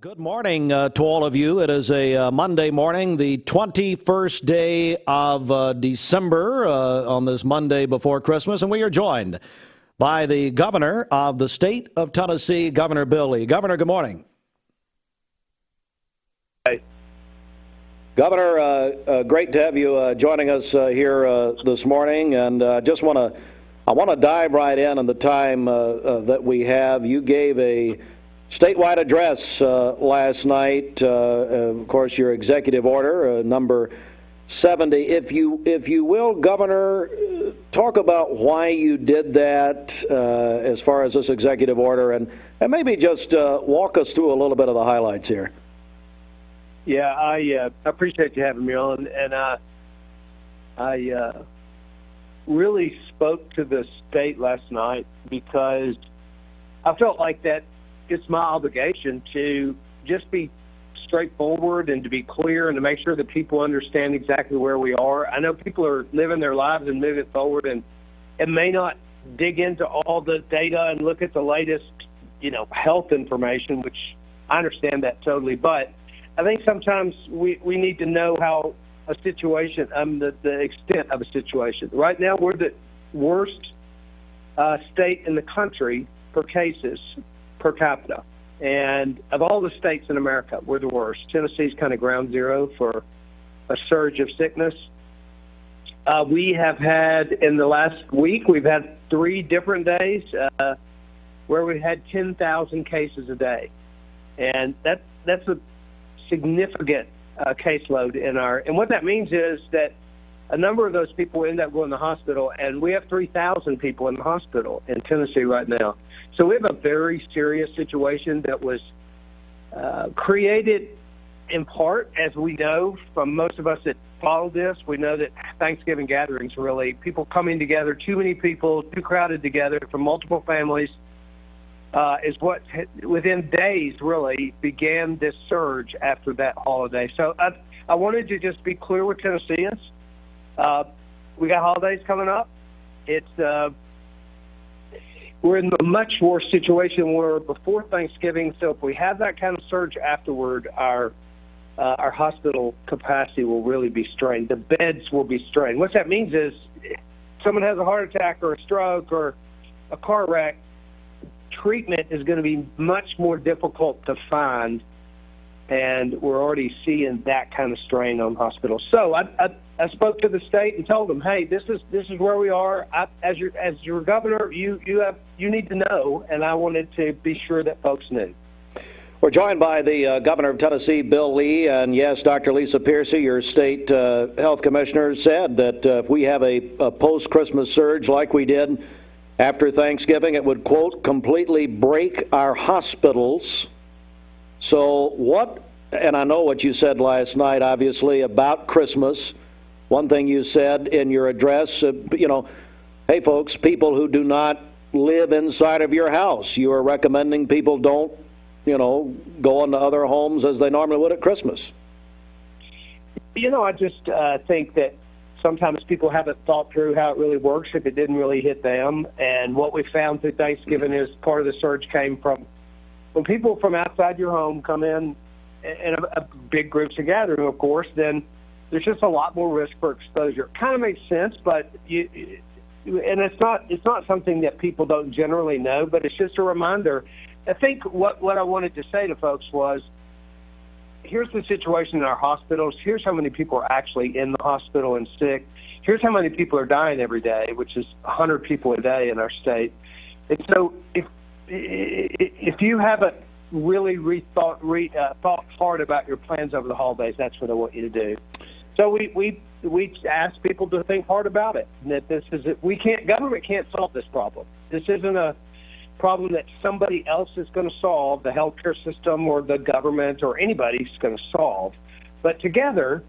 Good morning to all of you. It is a Monday morning, the 21st day of December on this Monday before Christmas, and we are joined by the governor of the state of Tennessee, Governor Bill Lee. Governor, good morning. Hey. Governor, great to have you joining us here this morning, and I want to dive right in the time that we have. You gave a statewide address last night, of course, your executive order, number 70. If you will, Governor, talk about why you did that as far as this executive order, and maybe just walk us through a little bit of the highlights here. Yeah, I appreciate you having me on, and I really spoke to the state last night because I felt like that it's my obligation to just be straightforward and to be clear and to make sure that people understand exactly where we are. I know people are living their lives and moving forward and may not dig into all the data and look at the latest, health information, which I understand that totally. But I think sometimes we need to know how a situation, the extent of a situation. Right now, we're the worst state in the country for cases per capita. And of all the states in America, we're the worst. Tennessee's kind of ground zero for a surge of sickness. We have had, in the last week, we've had 3 different days where we had 10,000 cases a day. And that's a significant caseload in our, and what that means is that a number of those people end up going to the hospital, and we have 3,000 people in the hospital in Tennessee right now. So we have a very serious situation that was created in part, as we know from most of us that follow this. We know that Thanksgiving gatherings, really, people coming together, too many people, too crowded together from multiple families, is what within days really began this surge after that holiday. So I wanted to just be clear with Tennesseans. We got holidays coming up. We're in a much worse situation where before Thanksgiving. So if we have that kind of surge afterward, our hospital capacity will really be strained. The beds will be strained. What that means is someone has a heart attack or a stroke or a car wreck, treatment is going to be much more difficult to find, and we're already seeing that kind of strain on hospitals. So I spoke to the state and told them, hey, this is where we are. As your governor, you need to know, and I wanted to be sure that folks knew. We're joined by the governor of Tennessee, Bill Lee, and yes, Dr. Lisa Piercy, your state health commissioner, said that if we have a post-Christmas surge like we did after Thanksgiving, it would, quote, completely break our hospitals. So what, and I know what you said last night, obviously, about Christmas. One thing you said in your address, hey, folks, people who do not live inside of your house, you are recommending people don't, go into other homes as they normally would at Christmas. I just think that sometimes people haven't thought through how it really works if it didn't really hit them. And what we found through Thanksgiving is part of the surge came from when people from outside your home come in a big groups of gathering, of course, then there's just a lot more risk for exposure. It kind of makes sense, but it's not something that people don't generally know, but it's just a reminder. I think what I wanted to say to folks was, here's the situation in our hospitals. Here's how many people are actually in the hospital and sick. Here's how many people are dying every day, which is 100 people a day in our state. And so if you haven't really thought hard about your plans over the holidays, that's what I want you to do. So we ask people to think hard about it. And that government can't solve this problem. This isn't a problem that somebody else is going to solve, the healthcare system or the government or anybody's going to solve. But together,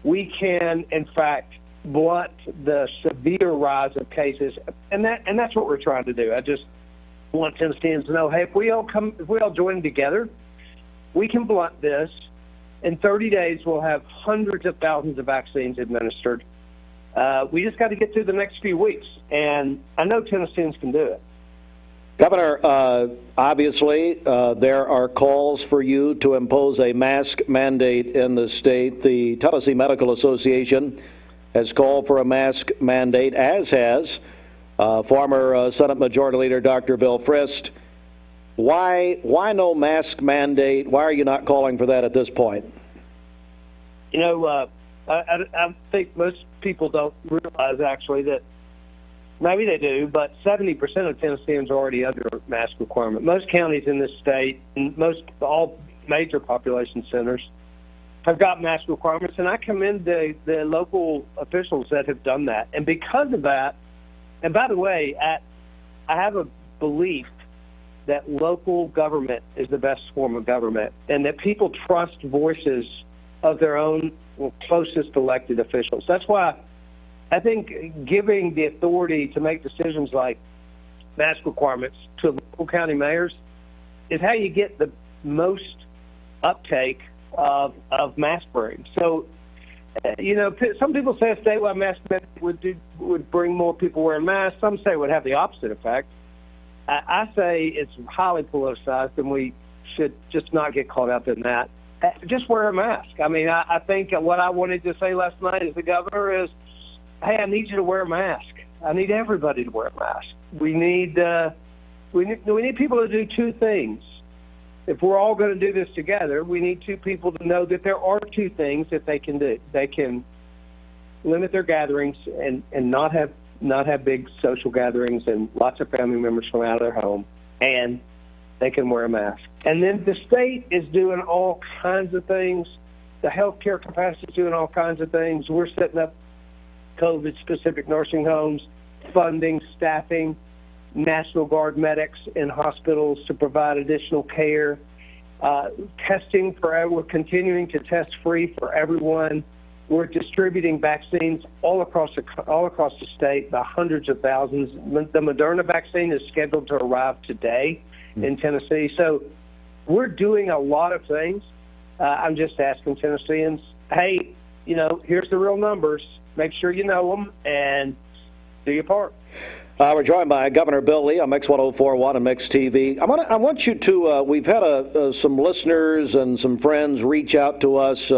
we can, in fact, blunt the severe rise of cases, and that's what we're trying to do. I just want Tennesseans to know, hey, if we all join together, we can blunt this. In 30 days, we'll have hundreds of thousands of vaccines administered. We just got to get through the next few weeks, and I know Tennesseans can do it. Governor, obviously, there are calls for you to impose a mask mandate in the state. The Tennessee Medical Association has called for a mask mandate, as has former Senate Majority Leader Dr. Bill Frist. Why no mask mandate? Why are you not calling for that at this point? You know, I think most people don't realize, actually, that maybe they do, but 70% of Tennesseans are already under mask requirement. Most counties in this state, and all major population centers, have got mask requirements, and I commend the local officials that have done that. And because of that, and by the way, I have a belief that local government is the best form of government, and that people trust voices of their own closest elected officials. That's why I think giving the authority to make decisions like mask requirements to local county mayors is how you get the most uptake of mask wearing. So, you know, some people say a statewide mask mandate would bring more people wearing masks. Some say it would have the opposite effect. I say it's highly politicized, and we should just not get caught up in that. Just wear a mask. I mean, I think what I wanted to say last night as the governor is, hey, I need you to wear a mask. I need everybody to wear a mask. We need people to do two things. If we're all going to do this together, we need two people to know that there are two things that they can do. They can limit their gatherings and not have big social gatherings and lots of family members from out of their home, and they can wear a mask. And then the state is doing all kinds of things. The healthcare capacity is doing all kinds of things. We're setting up COVID-specific nursing homes, funding, staffing, National Guard medics in hospitals to provide additional care, testing we're continuing to test free for everyone. We're distributing vaccines all across the state by hundreds of thousands. The Moderna vaccine is scheduled to arrive today in Tennessee. So we're doing a lot of things. I'm just asking Tennesseans, hey, you know, here's the real numbers. Make sure you know them and do your part. We're joined by Governor Bill Lee on Mix 104.1 and Mix TV. I want you to, we've had some listeners and some friends reach out to us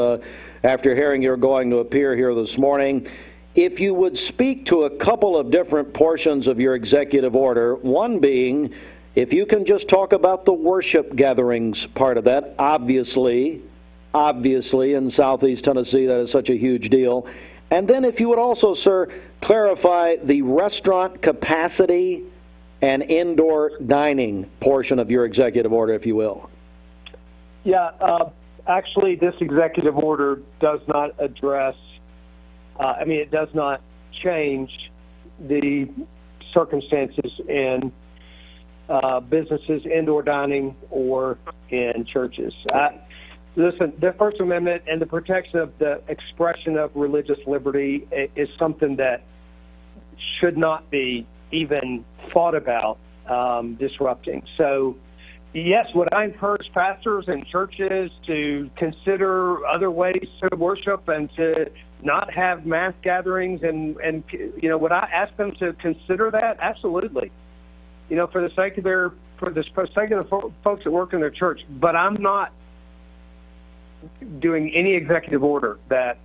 after hearing you're going to appear here this morning. If you would speak to a couple of different portions of your executive order, one being, if you can just talk about the worship gatherings part of that, obviously in Southeast Tennessee, that is such a huge deal. And then if you would also, sir, clarify the restaurant capacity and indoor dining portion of your executive order, if you will. Yeah, actually, this executive order does not address, it does not change the circumstances in businesses, indoor dining, or in churches. Listen, the First Amendment and the protection of the expression of religious liberty is something that should not be even thought about disrupting. So, yes, would I encourage pastors and churches to consider other ways to worship and to not have mass gatherings? And you know, would I ask them to consider that? Absolutely. You know, for the sake of the folks that work in their church. But I'm not doing any executive order that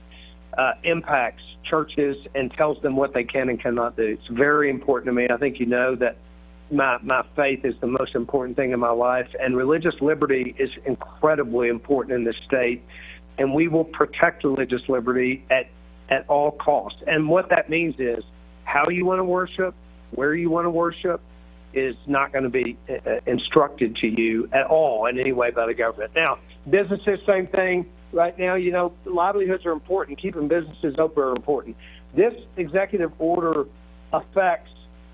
impacts churches and tells them what they can and cannot do. It's very important to me. I think you know that my faith is the most important thing in my life, and religious liberty is incredibly important in this state, and we will protect religious liberty at all costs. And what that means is how you want to worship, where you want to worship, is not going to be instructed to you at all in any way by the government. Now, businesses, same thing. Right now, you know, livelihoods are important. Keeping businesses open are important. This executive order affects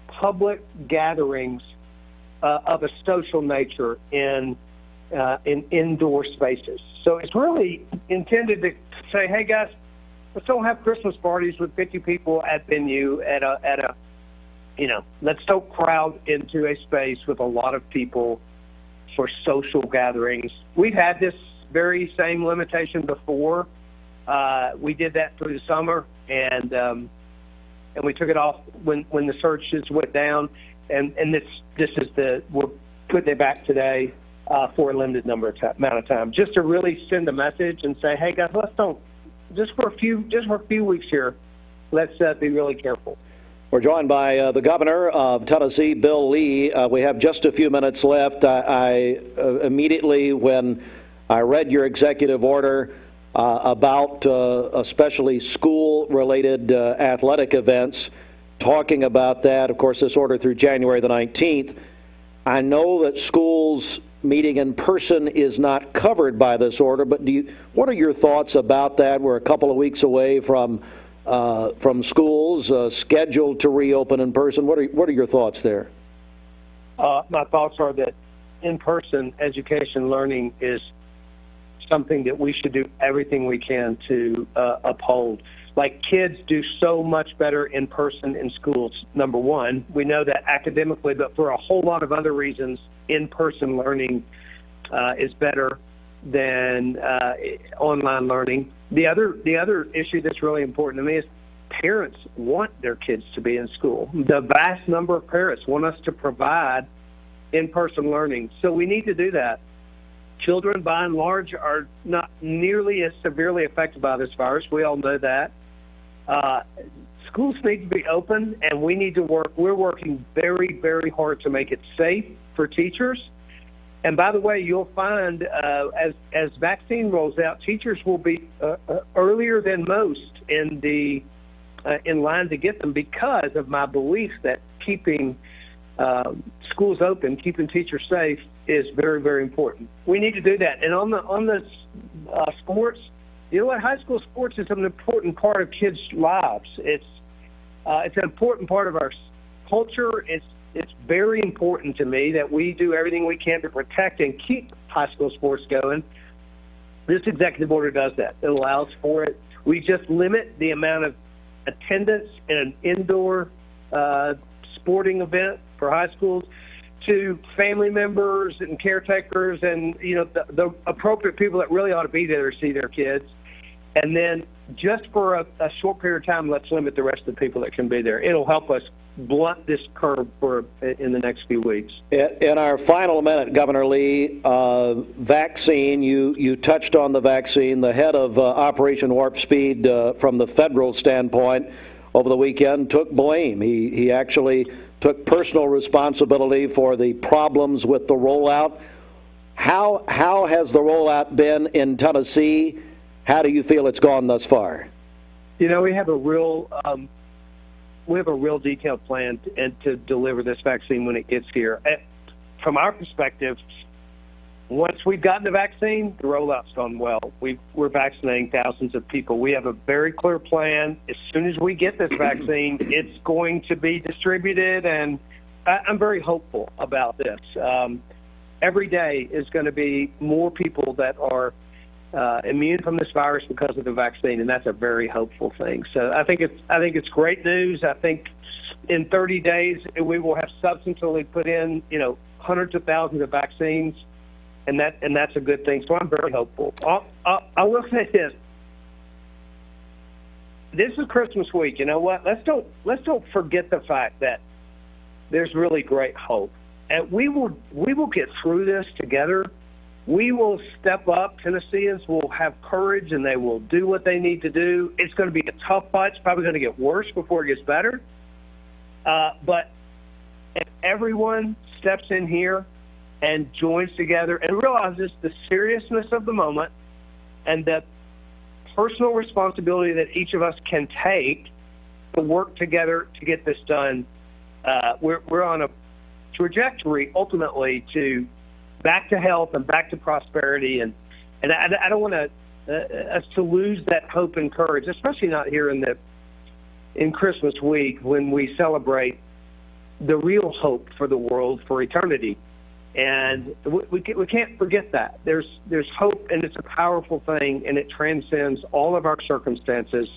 public gatherings of a social nature in indoor spaces. So it's really intended to say, hey, guys, let's don't have Christmas parties with 50 people at venue at a let's don't crowd into a space with a lot of people for social gatherings. We've had this very same limitation before. We did that through the summer, and we took it off when the surges went down. and this is we're putting it back today for a limited amount of time, just to really send a message and say, hey guys, let's don't just for a few weeks here, let's be really careful. We're joined by the governor of Tennessee, Bill Lee. We have just a few minutes left. I immediately, when I read your executive order about especially school-related athletic events, talking about that, of course, this order through January the 19th, I know that schools meeting in person is not covered by this order, but what are your thoughts about that? We're a couple of weeks away from schools scheduled to reopen in person. What are your thoughts there? My thoughts are that in-person education learning is something that we should do everything we can to uphold. Like, kids do so much better in person in schools. Number one, we know that academically, but for a whole lot of other reasons, in-person learning is better than online learning. The other issue that's really important to me is parents want their kids to be in school. The vast number of parents want us to provide in-person learning. So we need to do that. Children, by and large, are not nearly as severely affected by this virus. We all know that. Schools need to be open, and we need to work. We're working very, very hard to make it safe for teachers. And by the way, you'll find as vaccine rolls out, teachers will be earlier than most in line to get them, because of my belief that keeping schools open, keeping teachers safe, is very, very important. We need to do that. And on the sports, you know what? High school sports is an important part of kids' lives. It's an important part of our culture. It's very important to me that we do everything we can to protect and keep high school sports going. This executive order does that. It allows for it. We just limit the amount of attendance in an indoor sporting event for high schools to family members and caretakers and, the appropriate people that really ought to be there to see their kids. And then just for a short period of time, let's limit the rest of the people that can be there. It'll help us blunt this curve in the next few weeks. In our final minute, Governor Lee, vaccine, you touched on the vaccine. The head of Operation Warp Speed from the federal standpoint over the weekend took blame. He actually took personal responsibility for the problems with the rollout. How has the rollout been in Tennessee? How do you feel it's gone thus far? We have a real detailed plan to deliver this vaccine when it gets here. From our perspective, once we've gotten the vaccine, the rollout's gone well. We're vaccinating thousands of people. We have a very clear plan. As soon as we get this vaccine, it's going to be distributed, and I'm very hopeful about this. Every day is going to be more people that are immune from this virus because of the vaccine, and that's a very hopeful thing. So I think it's great news. I think in 30 days we will have substantially put in hundreds of thousands of vaccines, and that's a good thing. So I'm very hopeful. I will say this: this is Christmas week. You know what? Let's don't forget the fact that there's really great hope, and we will get through this together. We will step up. Tennesseans will have courage, and they will do what they need to do. It's going to be a tough fight. It's probably going to get worse before it gets better. But if everyone steps in here and joins together and realizes the seriousness of the moment and the personal responsibility that each of us can take to work together to get this done, we're on a trajectory ultimately to back to health and back to prosperity, and I don't want us to lose that hope and courage, especially not here in Christmas week when we celebrate the real hope for the world for eternity. And we can't forget that there's hope, and it's a powerful thing, and it transcends all of our circumstances.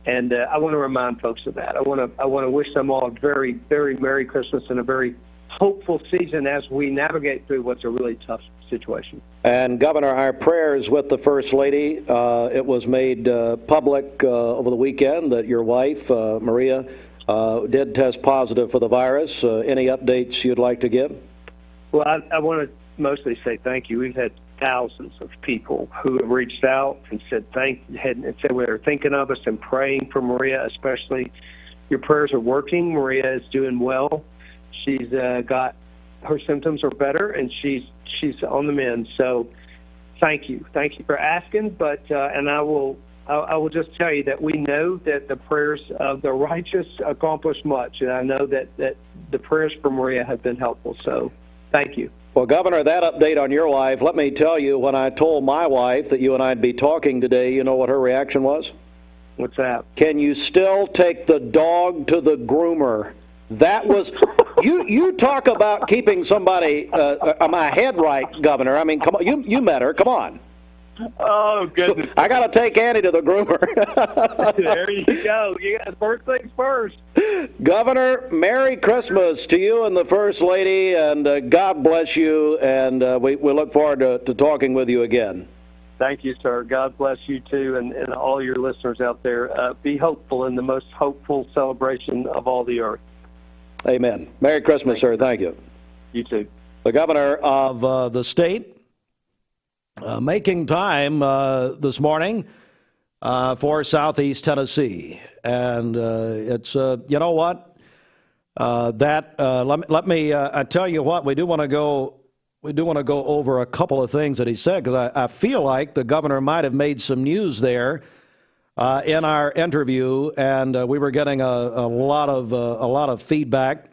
And I want to remind folks of that. I want to wish them all a very, very Merry Christmas and a very hopeful season as we navigate through what's a really tough situation. And Governor, our prayers with the First Lady. It was made public over the weekend that your wife, Maria, did test positive for the virus. Any updates you'd like to give? Well, I want to mostly say thank you. We've had thousands of people who have reached out and said said they're thinking of us and praying for Maria, especially. Your prayers are working. Maria is doing well. She's got her symptoms are better, and she's on the mend. So, thank you for asking. But and I will just tell you that we know that the prayers of the righteous accomplish much, and I know that the prayers for Maria have been helpful. So, thank you. Well, Governor, that update on your wife, let me tell you, when I told my wife that you and I'd be talking today, you know what her reaction was? What's that? Can you still take the dog to the groomer? That was, you talk about keeping somebody, my head right, Governor. I mean, come on, you met her, come on. Oh, goodness. So I got to take Annie to the groomer. There you go. You got first things first. Governor, Merry Christmas to you and the First Lady, and God bless you, and we look forward to talking with you again. Thank you, sir. God bless you, too, and all your listeners out there. Be hopeful in the most hopeful celebration of all the earth. Amen. Merry Christmas, sir. Thank you. You too. The governor of the state making time this morning for Southeast Tennessee. And it's, you know what? Let me I tell you what, we do want to go over a couple of things that he said, because I feel like the governor might have made some news there in our interview, and we were getting a lot of feedback.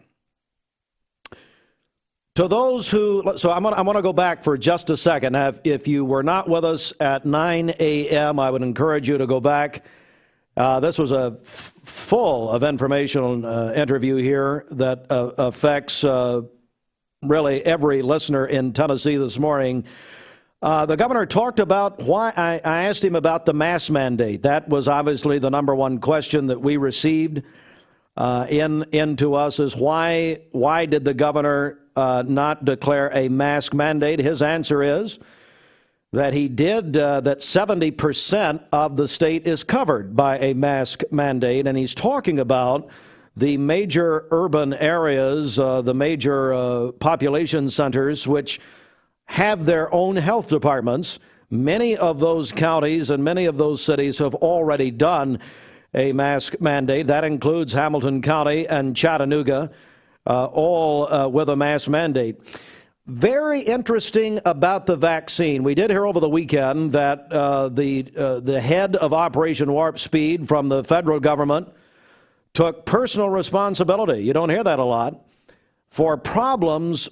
To those who, so I'm going to go back for just a second. Now, if you were not with us at 9 a.m., I would encourage you to go back. This was a full of informational interview here that affects really every listener in Tennessee this morning. The governor talked about why I asked him about the mask mandate. That was obviously the number one question that we received into us, is why did the governor not declare a mask mandate? His answer is that he did, that 70% of the state is covered by a mask mandate, and he's talking about the major urban areas, the major population centers, which have their own health departments. Many of those counties and many of those cities have already done a mask mandate. That includes Hamilton County and Chattanooga, all with a mask mandate. Very interesting about the vaccine. We did hear over the weekend that the head of Operation Warp Speed from the federal government took personal responsibility, you don't hear that a lot, for problems